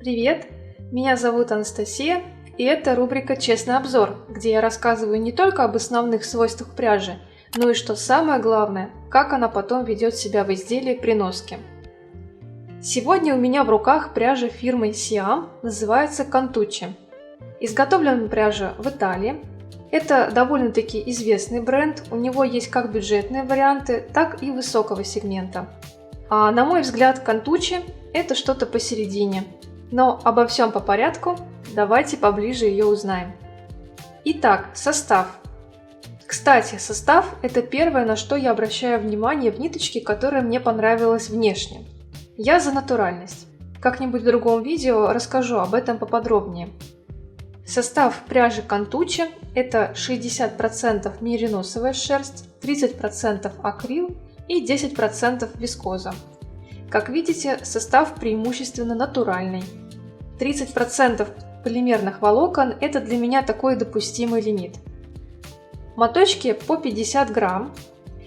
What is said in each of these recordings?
Привет! Меня зовут Анастасия, и это рубрика «Честный обзор», где я рассказываю не только об основных свойствах пряжи, но и, что самое главное, как она потом ведет себя в изделии при носке. Сегодня у меня в руках пряжа фирмы Siam, называется Cantucci. Изготовлена пряжа в Италии. Это довольно-таки известный бренд, у него есть как бюджетные варианты, так и высокого сегмента. А на мой взгляд, Cantucci – это что-то посередине. Но обо всем по порядку, давайте поближе ее узнаем. Итак, состав. Кстати, состав – это первое, на что я обращаю внимание в ниточке, которая мне понравилась внешне. Я за натуральность. Как-нибудь в другом видео расскажу об этом поподробнее. Состав пряжи Cantucci – это 60% мериносовая шерсть, 30% акрил и 10% вискоза. Как видите, состав преимущественно натуральный. 30% полимерных волокон – это для меня такой допустимый лимит. Моточки по 50 грамм,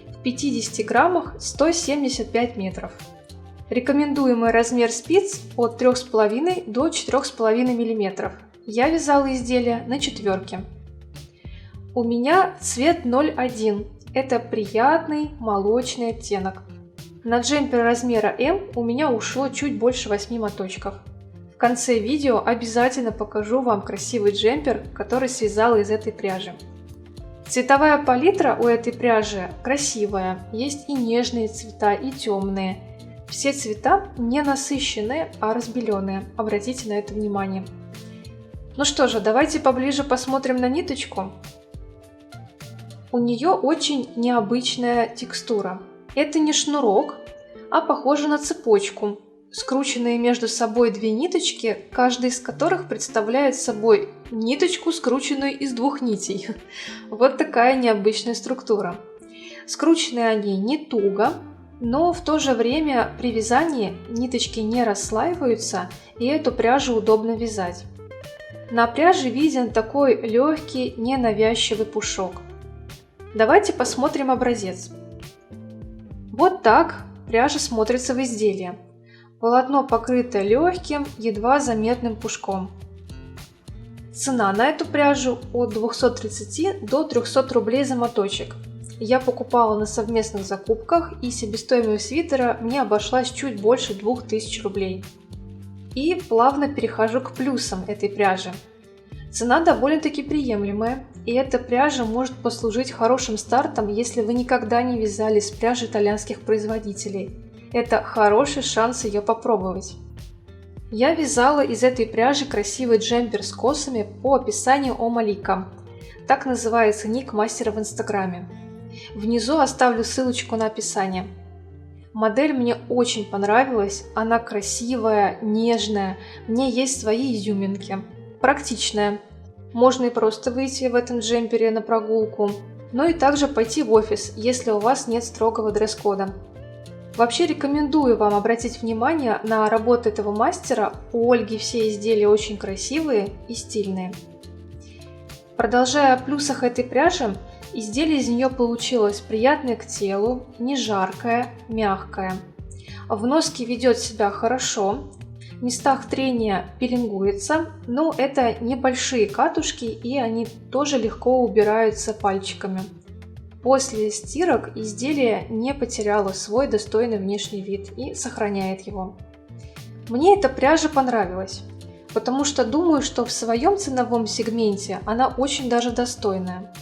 в 50 граммах 175 метров. Рекомендуемый размер спиц от 3,5 до 4,5 мм. Я вязала изделие на четверке. У меня цвет 01, это приятный молочный оттенок. На джемпер размера М у меня ушло чуть больше 8 моточков. В конце видео обязательно покажу вам красивый джемпер, который связала из этой пряжи. Цветовая палитра у этой пряжи красивая, есть и нежные цвета, и темные. Все цвета не насыщенные, а разбеленные, обратите на это внимание. Ну что же, давайте поближе посмотрим на ниточку. У нее очень необычная текстура. Это не шнурок, а похоже на цепочку, скрученные между собой две ниточки, каждая из которых представляет собой ниточку, скрученную из двух нитей. Вот такая необычная структура. Скручены они не туго, но в то же время при вязании ниточки не расслаиваются, и эту пряжу удобно вязать. На пряже виден такой легкий, ненавязчивый пушок. Давайте посмотрим образец. Вот так пряжа смотрится в изделии. Полотно покрыто легким, едва заметным пушком. Цена на эту пряжу от 230 до 300 рублей за моточек. Я покупала на совместных закупках, и себестоимость свитера мне обошлась чуть больше 2000 рублей. И плавно перехожу к плюсам этой пряжи. Цена довольно-таки приемлемая, и эта пряжа может послужить хорошим стартом, если вы никогда не вязали с пряжи итальянских производителей. Это хороший шанс ее попробовать. Я вязала из этой пряжи красивый джемпер с косами по описанию О Малика. Так называется ник мастера в инстаграме. Внизу оставлю ссылочку на описание. Модель мне очень понравилась, она красивая, нежная, в ней есть свои изюминки. Практичная. Можно и просто выйти в этом джемпере на прогулку, но и также пойти в офис, если у вас нет строгого дресс-кода. Вообще рекомендую вам обратить внимание на работу этого мастера, у Ольги все изделия очень красивые и стильные. Продолжая о плюсах этой пряжи, изделие из нее получилось приятное к телу, не жаркое, мягкое. В носке ведет себя хорошо. В местах трения пилингуется, но это небольшие катушки, и они тоже легко убираются пальчиками. После стирок изделие не потеряло свой достойный внешний вид и сохраняет его. Мне эта пряжа понравилась, потому что думаю, что в своем ценовом сегменте она очень даже достойная.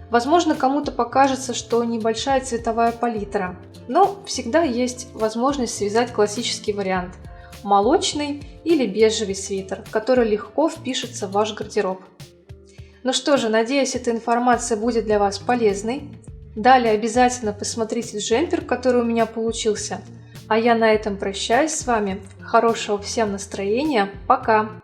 Возможно, кому-то покажется, что небольшая цветовая палитра, но всегда есть возможность связать классический вариант – молочный или бежевый свитер, который легко впишется в ваш гардероб. Ну что же, надеюсь, эта информация будет для вас полезной. Далее обязательно посмотрите джемпер, который у меня получился. А я на этом прощаюсь с вами. Хорошего всем настроения. Пока!